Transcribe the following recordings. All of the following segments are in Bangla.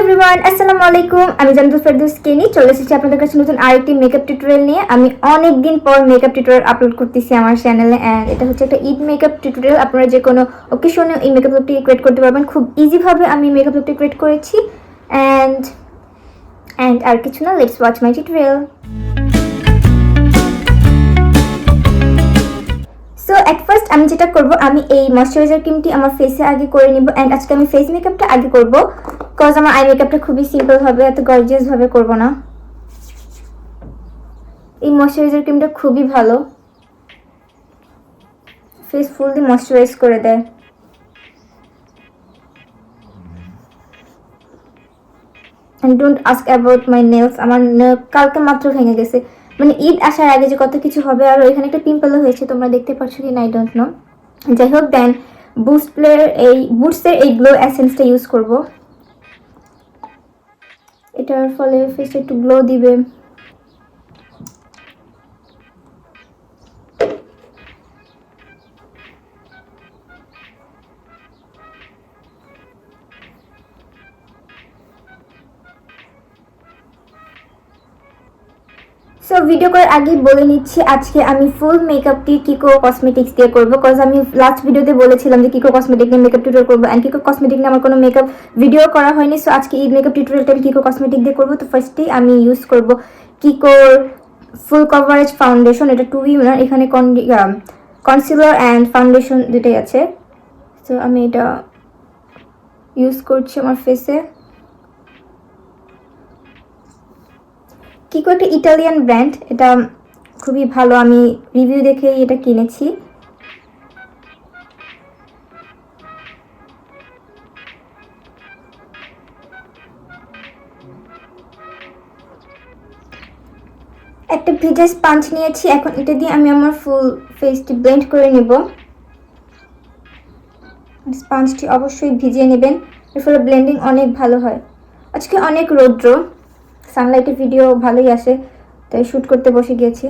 এভরিওয়ান, আসসালামুয়ালাইকুম। আমি জান্নাতুল ফেরদৌস কেনি চলে এসেছি আপনাদের কাছে নতুন আরেকটি মেকআপ টিউটোরিয়াল নিয়ে। আমি অনেক দিন পর মেকআপ টিউটোরিয়াল আপলোড করতেছি আমার চ্যানেলে, অ্যান্ড এটা হচ্ছে একটা ঈদ মেকআপ টিউটোরিয়াল। আপনারা যে কোনো অকেশনে এই মেকআপ লুকটি ক্রিয়েট করতে পারবেন খুব ইজিভাবে। আমি মেকআপ লুকটি ক্রিয়েট করেছি অ্যান্ড আর কিছু না, let's watch my tutorial. So at first আমি যেটা করব, আমি এই ময়শ্চারাইজার ক্রিমটি আমার ফেসে আগে করে নিব। অ্যান্ড আজকে আমি ফেস মেকআপটা আগে করব, বিকজ আমার আই মেকআপটা খুবই সিম্পল হবে, এত গর্জিয়াস ভাবে করব না। এই ময়শ্চারাইজার ক্রিমটা খুবই ভালো, ফেস ফুললি ময়শ্চারাইজ করে দেয়। And don't ask about my nails. আমার কালকে মাত্র ভেঙে গেছে, মানে ঈদ আসার আগে যে কত কিছু হবে। আর এখানে একটা পিম্পলও হয়েছে, তোমরা দেখতে পাচ্ছ কি না আই ডোন্ট নো। যাই হোক, দেন বুটসের এই গ্লো এসেন্সটা ইউজ করব। এটার ফলে ফেসে একটু গ্লো দিবে। সো ভিডিও করার আগেই বলে নিচ্ছি, আজকে আমি ফুল মেকআপটি কিকো কসমেটিক্স দিয়ে করবো, বিকজ আমি লাস্ট ভিডিওতে বলেছিলাম যে কিকো কসমেটিক নিয়ে মেকআপ টিউটোরিয়াল করবো, অ্যান্ড কিকো কসমেটিক নিয়ে আমার কোনো মেকআপ ভিডিও করা হয়নি। সো আজকে এই মেকআপ টিউটোরিয়ালটা আমি কিকো কসমেটিক দিয়ে করবো। তো ফার্স্টেই আমি ইউজ করব কিকোর ফুল কভারেজ ফাউন্ডেশন। এটা 2 in 1, এখানে কনসিলার অ্যান্ড ফাউন্ডেশন দুটোই আছে। সো আমি এটা ইউজ করছি আমার ফেসে। কিকো একটা ইটালিয়ান ব্র্যান্ড, এটা খুবই ভালো, আমি রিভিউ দেখে এটা কিনেছি। একটা ভিজা স্পঞ্জ নিয়েছি, এখন এটা দিয়ে আমি আমার ফুল ফেসটি ব্লেন্ড করে নেব। স্পঞ্জটি অবশ্যই ভিজিয়ে নেবেন, এর ফলে ব্লেন্ডিং অনেক ভালো হয়। আজকে অনেক রৌদ্র, সানলাইটের ভিডিও ভালোই আসে, তাই শ্যুট করতে বসে গিয়েছি।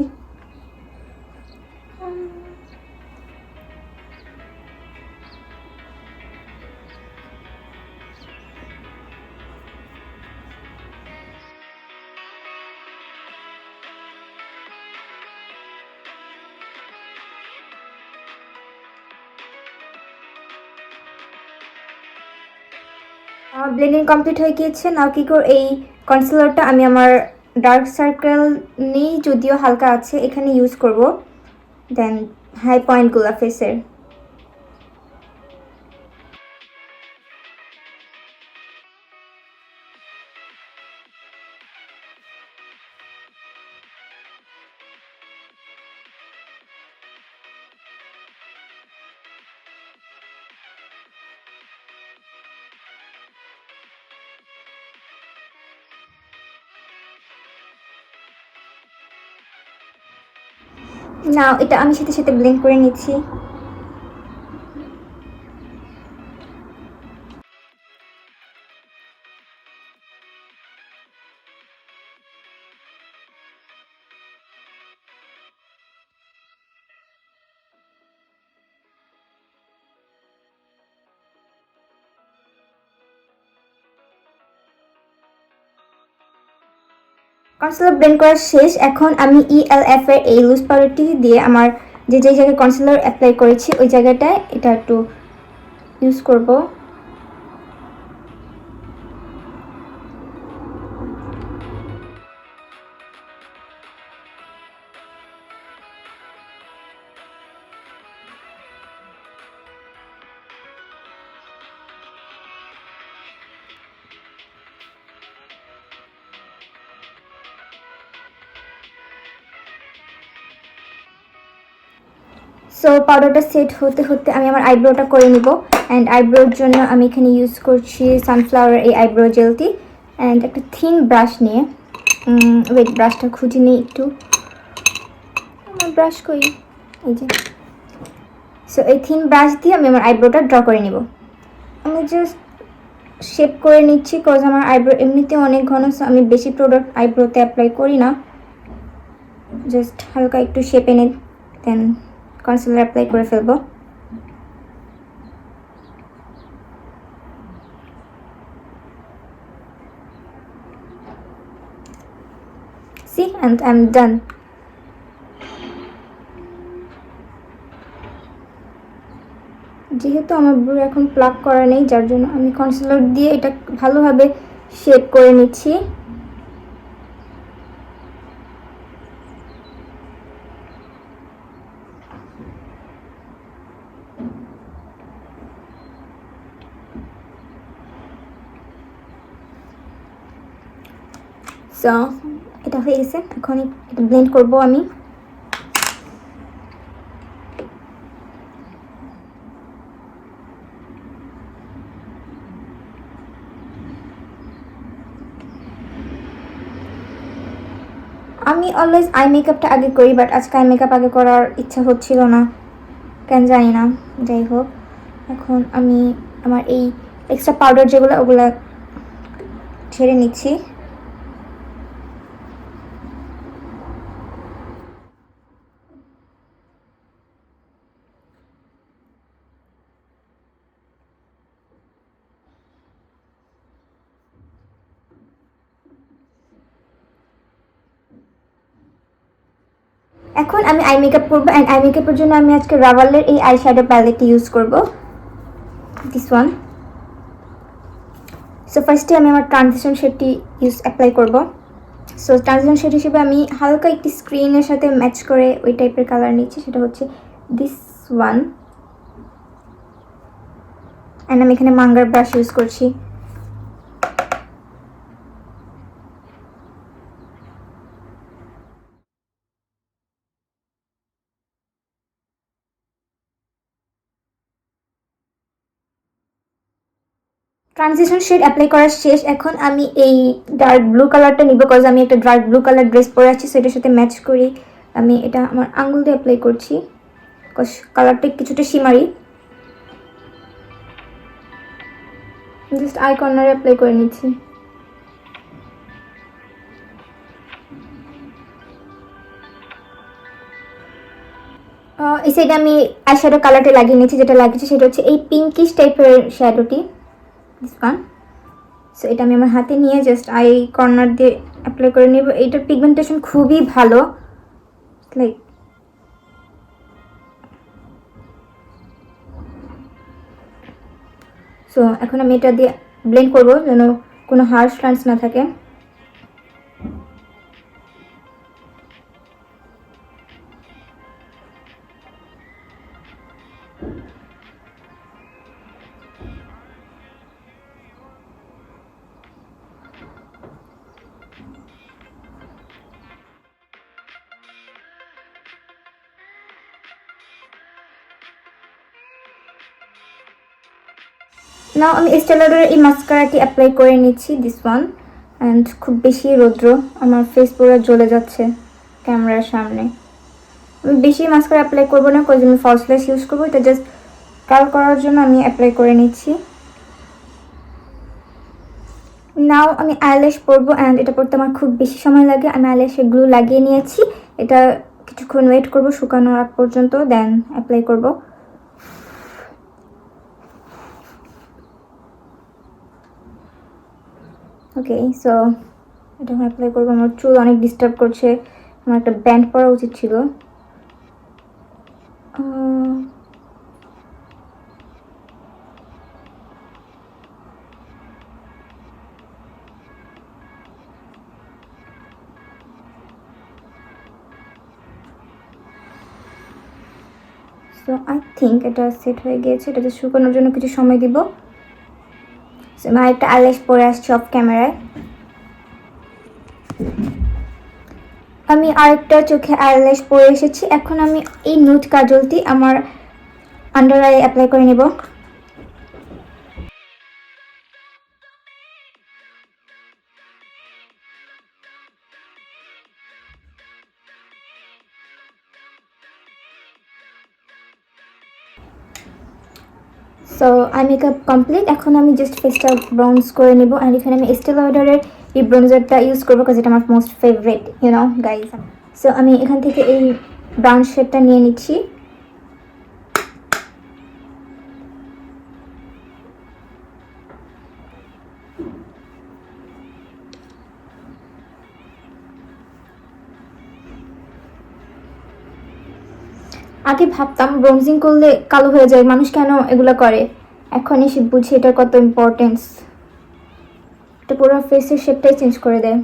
আমার ব্লেন্ডিং কমপ্লিট হয়ে গিয়েছে। নাও কিকোর এই কনসিলারটা আমি আমার ডার্ক সার্কেল নেই, যদিও হালকা আছে, এখানে ইউজ করব। দেন হাই পয়েন্টগুলো ফেসের। নাও এটা আমি সাথে সাথে ব্লেন্ড করে নিচ্ছি। কনসিলার ব্লেন্ড করা শেষ। এখন আমি ELF এর এই লুজ পাউডারটি দিয়ে আমার যে জায়গায় কনসিলার অ্যাপ্লাই করেছি ওই জায়গাটায় এটা একটু ইউজ করব। সো পাউডারটা সেট হতে হতে আমি আমার আইব্রোটা করে নিব। অ্যান্ড আইব্রোর জন্য আমি এখানে ইউজ করছি সানফ্লাওয়ার এই আইব্রো জেলটি। অ্যান্ড একটা থিন ব্রাশ নিয়ে, ওয়েট ব্রাশটা খুঁজে নিই একটু, আমার ব্রাশ কই, এই যে। সো এই থিন ব্রাশ দিয়ে আমি আমার আইব্রোটা ড্র করে নিব। আমি জাস্ট শেপ করে নিচ্ছি, বিকজ আমার আইব্রো এমনিতে অনেক ঘন, সো আমি বেশি প্রোডাক্ট আইব্রোতে অ্যাপ্লাই করি না, জাস্ট হালকা একটু শেপ এনে দেন কনসিলার অ্যাপ্লাই করে ফেলবো। And I am done. যেহেতু আমার ব্রু এখন প্লাক করা নেই, যার জন্য আমি কনসিলার দিয়ে এটা ভালোভাবে শেড করে নিচ্ছি। সো এটা হয়ে গেছে, এখন এটা ব্লেন্ড করবো আমি। আমি অলওয়েজ আই মেকআপটা আগে করি, বাট আজকে আই মেকআপ আগে করার ইচ্ছা হচ্ছিল না, কেন জানি না। যাই হোক, এখন আমি আমার এই এক্সট্রা পাউডার যেগুলো ওগুলো ছেড়ে নিচ্ছি। এখন আমি আই মেকআপ করবো, অ্যান্ড আই মেকআপের জন্য আমি আজকে রাভালের এই আই শ্যাডো প্যালেটটি ইউজ করবো, দিস ওয়ান। সো ফার্স্টে আমি আমার ট্রানজিশন শেডটি অ্যাপ্লাই করবো। সো ট্রানজিশন শেড হিসেবে আমি হালকা একটি স্ক্রিনের সাথে ম্যাচ করে ওই টাইপের কালার নিচ্ছি, সেটা হচ্ছে দিস ওয়ান। অ্যান্ড আমি এখানে মাঙ্গার ব্রাশ ইউজ করছি। ট্রানজিশন শেড অ্যাপ্লাই করা শেষ। এখন আমি এই ডার্ক ব্লু কালারটা নিব, বিকজ আমি একটা ডার্ক ব্লু কালার ড্রেস পরে আছি, সো এটার সাথে ম্যাচ করি আমি এটা আমার আঙুল দিয়ে অ্যাপ্লাই করছি, বিকজ কালারটা কিছুটা শিমারি। জাস্ট আই কর্নারে অ্যাপ্লাই করে নিচ্ছি। এই সাইডে আমি আই শ্যাডো কালারটা লাগিয়ে নিচ্ছি, যেটা লাগিয়েছি সেটা হচ্ছে এই পিঙ্কিশ টাইপের শ্যাডোটি, দিস ওয়ান। সো এটা আমি আমার হাতে নিয়ে জাস্ট আই কর্নার দিয়ে অ্যাপ্লাই করে নেব। এইটার পিগমেন্টেশন খুবই ভালো, লাইক সো এখন আমি এটা দিয়ে ব্লেন্ড করবো যেন কোনো হার্শ লাইন্স না থাকে। নাও আমি এস্টে লডারের এই মাস্কারাটি অ্যাপ্লাই করে নিচ্ছি, দিস ওয়ান। অ্যান্ড খুব বেশি রৌদ্র, আমার ফেস পুরো জ্বলে যাচ্ছে ক্যামেরার সামনে। আমি বেশি মাস্কারা অ্যাপ্লাই করবো না, বিকজ আমি ফলস ল্যাশ ইউজ করবো, এটা জাস্ট কার্ল করার জন্য আমি অ্যাপ্লাই করে নিচ্ছি। নাও আমি আইল্যাশ পরবো, অ্যান্ড এটা পরতে আমার খুব বেশি সময় লাগে। আমি আইল্যাশে গ্লু লাগিয়ে নিয়েছি, এটা কিছুক্ষণ ওয়েট করবো শুকানোর আগ পর্যন্ত, দেন অ্যাপ্লাই করবো। ওকে, সো এটা এখন অ্যাপ্লাই করবো। আমার চুল অনেক ডিস্টার্ব করছে, আমার একটা ব্যান্ড পরা উচিত ছিল। সো আই থিঙ্ক এটা সেট হয়ে গিয়েছে, এটা শুকানোর জন্য কিছু সময় দিব। সো আমি আরেকটা আইল্যাশ পরে আসছি অফ ক্যামেরায়। আমি আরেকটা চোখে আইল্যাশ পরে এসেছি। এখন আমি এই নুড কাজলটি আমার আন্ডার আই অ্যাপ্লাই করে নেব। So eye makeup complete. এখন আমি জাস্ট ফেসটা ব্রাউন্স করে নেব, অ্যান্ড এখানে আমি এস্টে লডারের এই ব্রোঞ্জারটা ইউজ করবো, বিকজ এটা আমার most favourite, you know guys. So আমি এখান থেকে এই ব্রাউন শেডটা নিয়ে নিচ্ছি। আগে ভাবতাম ব্রোনজিং করলে কালো হয়ে যায়, মানুষ কেন এগুলো করে, এখন এসে বুঝি এটা কত ইম্পর্টেন্স। এটা পুরো ফেসের শেপটাই চেঞ্জ করে দেয়।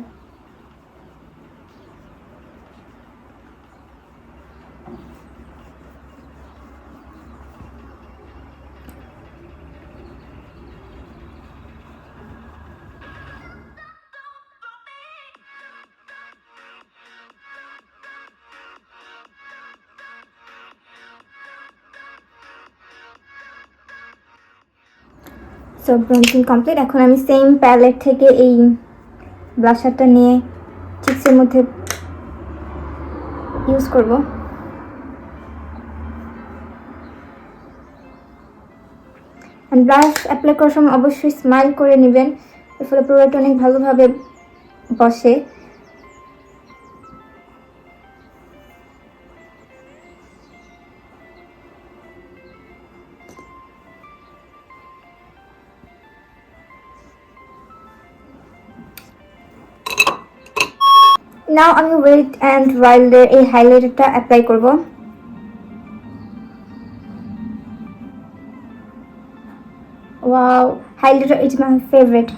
So bronzing complete. এখন আমি সেম প্যালেট থেকে এই ব্লাশারটা নিয়ে চিক্সের মধ্যে ইউজ করব। ব্লাশ অ্যাপ্লাই করার সময় অবশ্যই স্মাইল করে নেবেন, এর ফলে প্রোডাক্ট অনেক ভালোভাবে বসে। নাও আমি ওয়েট অ্যান্ড ওয়াইল্ডের এই হাইলাইটারটা অ্যাপ্লাই করব। Wow, highlighter is my favorite.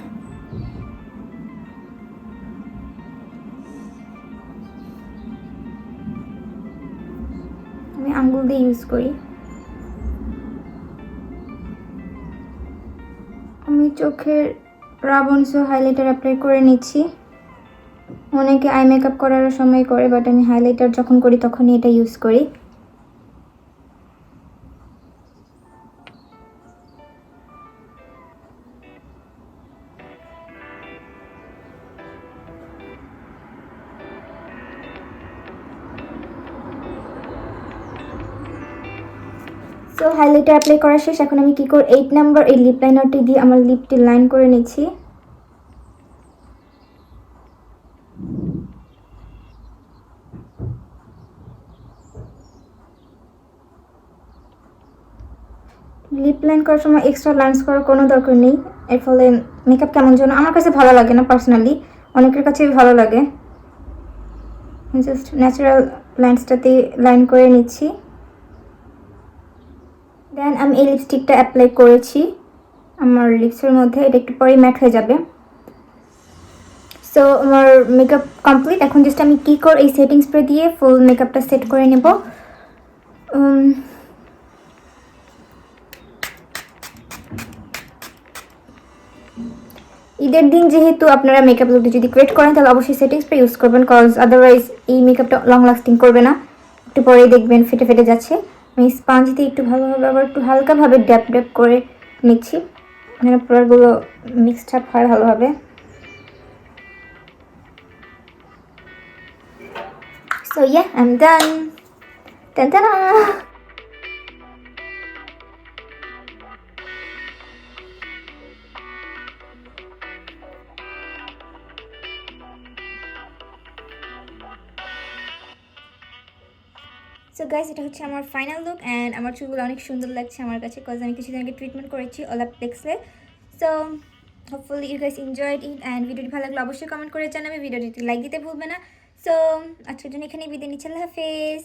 আমি আঙ্গুল দিয়ে ইউজ করি। আমি চোখের রাবণসো হাইলাইটার অ্যাপ্লাই করে নিচ্ছি। অনেকে আই মেকআপ করার সময় করে, বাট আমি হাইলাইটার যখন করি তখনই এটা ইউজ করি। সো হাইলাইটার অ্যাপ্লাই করা শেষ। এখন আমি কি করে 8 নাম্বার এই লিপ লাইনারটি দিয়ে আমার লিপটি লাইন করে নিচ্ছি। লিপ লাইন করার সময় এক্সট্রা লাইন্স করার কোনো দরকার নেই, এর ফলে মেকআপ কেমন যেন আমার কাছে ভালো লাগে না পার্সোনালি, অনেকের কাছে ভালো লাগে। জাস্ট ন্যাচারাল লাইন্সটাতে লাইন করে নিচ্ছি। দেন আমি এই লিপস্টিকটা অ্যাপ্লাই করেছি আমার লিপসের মধ্যে, এটা একটু পরেই ম্যাট হয়ে যাবে। সো আমার মেকআপ কমপ্লিট। এখন জাস্ট আমি কি করে এই সেটিং স্প্রে দিয়ে ফুল মেকআপটা সেট করে নেব। ঈদের দিন যেহেতু আপনারা মেকআপ লুক যদি ক্রিয়েট করেন তাহলে অবশ্যই সেটিং স্প্রে ইউজ করবেন, কজ আদারওয়াইজ এই মেকআপটা লং লাস্টিং করবে না, একটু পরেই দেখবেন ফেটে ফেটে যাচ্ছে। আমি স্পঞ্জ দিয়ে একটু ভালোভাবে আবার একটু হালকাভাবে ড্যাপ ড্যাপ করে নিচ্ছি যেন প্রোডাক্টগুলো মিক্সড আপ হয় ভালোভাবে। So yeah, I'm done. Ta-da! So guys, এটা হচ্ছে আমার ফাইনাল লুক অ্যান্ড আমার চুলগুলো অনেক সুন্দর লাগছে আমার কাছে, কজ আমি কিছুদিন আগে ট্রিটমেন্ট করেছি ওলাপ্লেক্সে। So hopefully you guys enjoyed it and ভিডিওটি ভালো লাগলে অবশ্যই কমেন্ট করে জানাবে, ভিডিওটি লাইক দিতে ভুলবে না। সো আজকের জন্য এখানেই বিদায় নিচ্ছি, আল্লাহ হাফেজ।